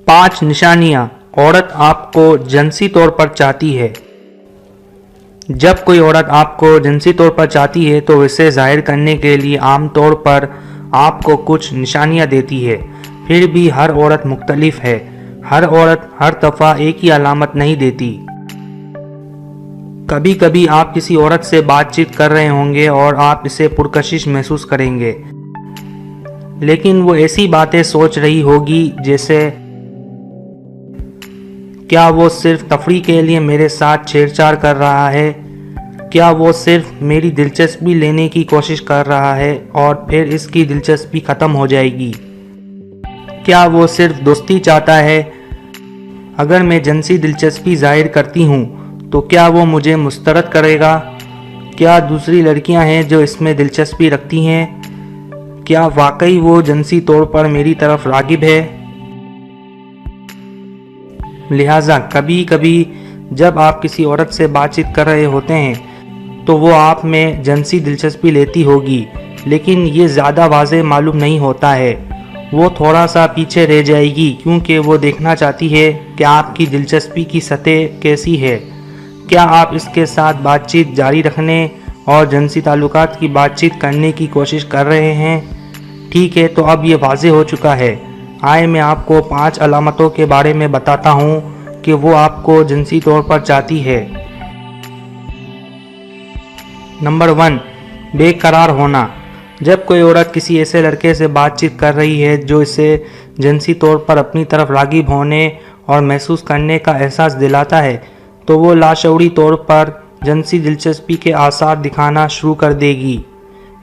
5 निशानियां औरत आपको जिनसी तौर पर चाहती है। जब कोई औरत आपको जिनसी तौर पर चाहती है तो इसे जाहिर करने के लिए आम तौर पर आपको कुछ निशानियां देती है। फिर भी हर औरत मुख्तलिफ है। हर औरत हर दफ़ा एक ही अलामत नहीं देती। कभी कभी आप किसी औरत से बातचीत कर रहे होंगे और आप इसे पुरकशिश महसूस करेंगे, लेकिन वो ऐसी बातें सोच रही होगी जैसे क्या वो सिर्फ तफरीह के लिए मेरे साथ छेड़छाड़ कर रहा है, क्या वो सिर्फ मेरी दिलचस्पी लेने की कोशिश कर रहा है और फिर इसकी दिलचस्पी ख़त्म हो जाएगी, क्या वो सिर्फ दोस्ती चाहता है, अगर मैं जिनसी दिलचस्पी जाहिर करती हूँ तो क्या वो मुझे मुस्तरद करेगा, क्या दूसरी लड़कियाँ हैं जो इसमें दिलचस्पी रखती हैं, क्या वाकई वो जिनसी तौर पर मेरी तरफ रागिब है। लिहाजा कभी कभी जब आप किसी औरत से बातचीत कर रहे होते हैं तो वो आप में जिनसी दिलचस्पी लेती होगी, लेकिन ये ज़्यादा वाज़ेह मालूम नहीं होता है। वो थोड़ा सा पीछे रह जाएगी क्योंकि वो देखना चाहती है कि आपकी दिलचस्पी की सतह कैसी है। क्या आप इसके साथ बातचीत जारी रखने और जिनसी ताल्लुकात की बातचीत करने की कोशिश कर रहे हैं? ठीक है, तो अब ये वाज़ेह हो चुका है। आए मैं आपको 5 अलामतों के बारे में बताता हूँ कि वो आपको जिनसी तौर पर चाहती है। नंबर 1, बेकरार होना। जब कोई औरत किसी ऐसे लड़के से बातचीत कर रही है जो इसे जिनसी तौर पर अपनी तरफ रागिब होने और महसूस करने का एहसास दिलाता है तो वो लाशऊरी तौर पर जिनसी दिलचस्पी के आसार दिखाना शुरू कर देगी।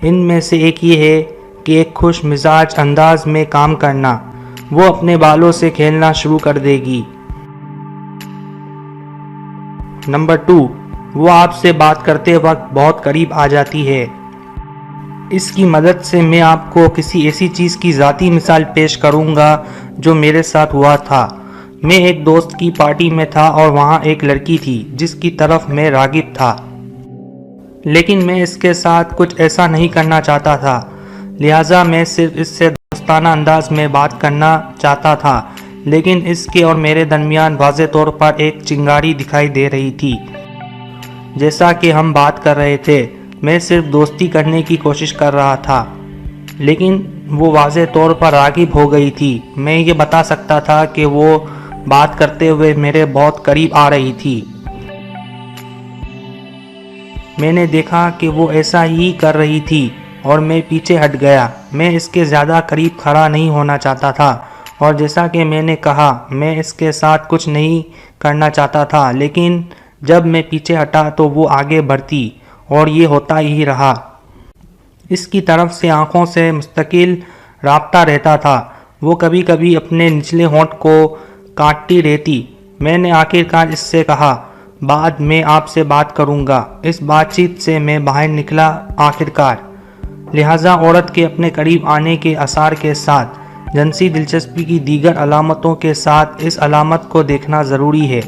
इनमें से एक ये है कि एक खुश मिजाज अंदाज में काम करना। वो अपने बालों से खेलना शुरू कर देगी। नंबर 2, वो आपसे बात करते वक्त बहुत करीब आ जाती है। इसकी मदद से मैं आपको किसी ऐसी चीज़ की ज़ाती मिसाल पेश करूँगा जो मेरे साथ हुआ था। मैं एक दोस्त की पार्टी में था और वहाँ एक लड़की थी जिसकी तरफ मैं रागिब था, लेकिन मैं इसके साथ कुछ ऐसा नहीं करना चाहता था। लिहाजा मैं सिर्फ इससे दोस्ताना अंदाज में बात करना चाहता था, लेकिन इसके और मेरे दरमियान वाज़ेह तौर पर एक चिंगारी दिखाई दे रही थी। जैसा कि हम बात कर रहे थे, मैं सिर्फ दोस्ती करने की कोशिश कर रहा था, लेकिन वो वाज़ेह तौर पर रागिब हो गई थी। मैं ये बता सकता था कि वो बात करते हुए मेरे बहुत करीब आ रही थी। मैंने देखा कि वो ऐसा ही कर रही थी और मैं पीछे हट गया। मैं इसके ज़्यादा करीब खड़ा नहीं होना चाहता था और जैसा कि मैंने कहा, मैं इसके साथ कुछ नहीं करना चाहता था, लेकिन जब मैं पीछे हटा तो वो आगे बढ़ती और ये होता ही रहा। इसकी तरफ से आंखों से मुस्तकिल राब्ता रहता था। वो कभी कभी अपने निचले होंठ को काटती रहती। मैंने आखिरकार इससे कहा, बाद में आपसे बात करूंगा। इस बातचीत से मैं बाहर निकला आखिरकार। लिहाजा औरत के अपने करीब आने के आसार के साथ जिनसी दिलचस्पी की दीगर अलामतों के साथ इस अलामत को देखना ज़रूरी है।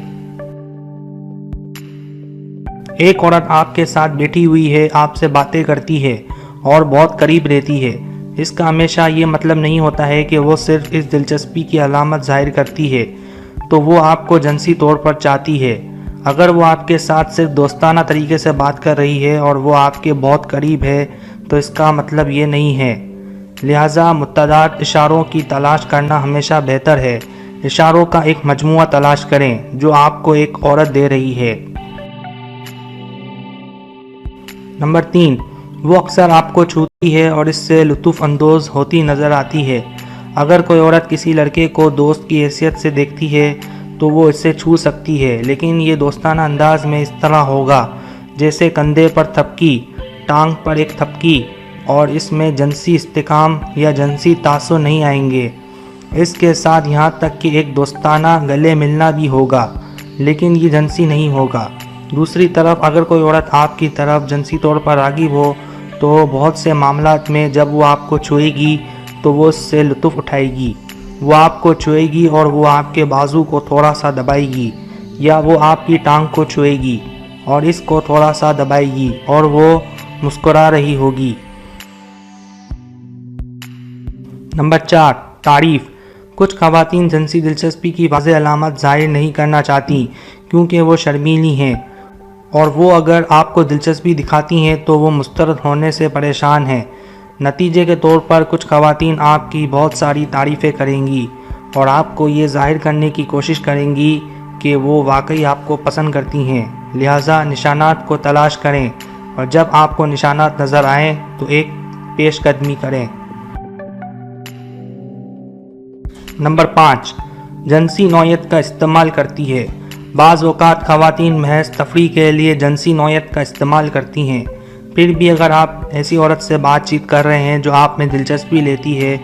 एक औरत आपके साथ बैठी हुई है, आपसे बातें करती है और बहुत करीब रहती है। इसका हमेशा ये मतलब नहीं होता है कि वो सिर्फ इस दिलचस्पी की अलामत जाहिर करती है तो वो आपको जिनसी तौर पर चाहती है। अगर वो आपके साथ सिर्फ दोस्ताना तरीके से बात कर रही है और वो आपके बहुत करीब है तो इसका मतलब ये नहीं है। लिहाजा मुतदाद इशारों की तलाश करना हमेशा बेहतर है। इशारों का एक मजमुआ तलाश करें जो आपको एक औरत दे रही है। नंबर 3, वो अक्सर आपको छूती है और इससे लुत्फ़ अंदोज़ होती नज़र आती है। अगर कोई औरत किसी लड़के को दोस्त की हैसियत से देखती है तो वो इससे छू सकती है, लेकिन ये दोस्ताना अंदाज में इस तरह होगा जैसे कंधे पर थपकी, टांग पर एक थपकी, और इसमें जिनसी इस्तिकाम या जिनसी तासुर नहीं आएंगे। इसके साथ यहाँ तक कि एक दोस्ताना गले मिलना भी होगा, लेकिन ये जिनसी नहीं होगा। दूसरी तरफ अगर कोई औरत आपकी तरफ जिनसी तौर पर रागिब हो तो बहुत से मामलात में जब वो आपको छुएगी तो वो उससे लुत्फ़ उठाएगी। वो आपको छुएगी और वो आपके बाजू को थोड़ा सा दबाएगी, या वो आपकी टांग को छुएगी और इसको थोड़ा सा दबाएगी और वो मुस्कुरा रही होगी। नंबर 4, तारीफ़। کچھ خواتین جنسی دلچسپی کی واضح علامت ظاہر نہیں کرنا چاہتی کیونکہ وہ شرمیلی ہیں، اور وہ اگر آپ کو دلچسپی دکھاتی ہیں تو وہ مسترد ہونے سے پریشان ہیں۔ نتیجے کے طور پر کچھ خواتین آپ کی بہت ساری تعریفیں کریں گی اور آپ کو یہ ظاہر کرنے کی کوشش کریں گی کہ وہ واقعی آپ کو پسند کرتی ہیں۔ لہٰذا نشانات کو تلاش کریں اور جب آپ کو نشانات نظر آئیں تو ایک پیش قدمی کریں۔ نمبر 5، جنسی نوعیت کا استعمال کرتی ہے۔ بعض اوقات خواتین محض تفریح کے لیے جنسی نوعیت کا استعمال کرتی ہیں، پھر بھی اگر آپ ایسی عورت سے بات چیت کر رہے ہیں جو آپ میں دلچسپی لیتی ہے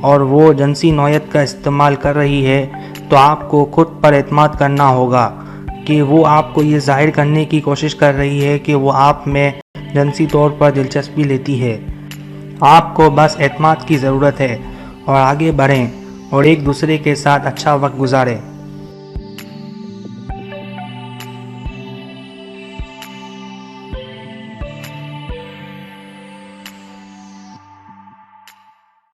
اور وہ جنسی نوعیت کا استعمال کر رہی ہے تو آپ کو خود پر اعتماد کرنا ہوگا کہ وہ آپ کو یہ ظاہر کرنے کی کوشش کر رہی ہے کہ وہ آپ میں جنسی طور پر دلچسپی لیتی ہے۔ آپ کو بس اعتماد کی ضرورت ہے اور آگے بڑھیں اور ایک دوسرے کے ساتھ اچھا وقت گزاریں۔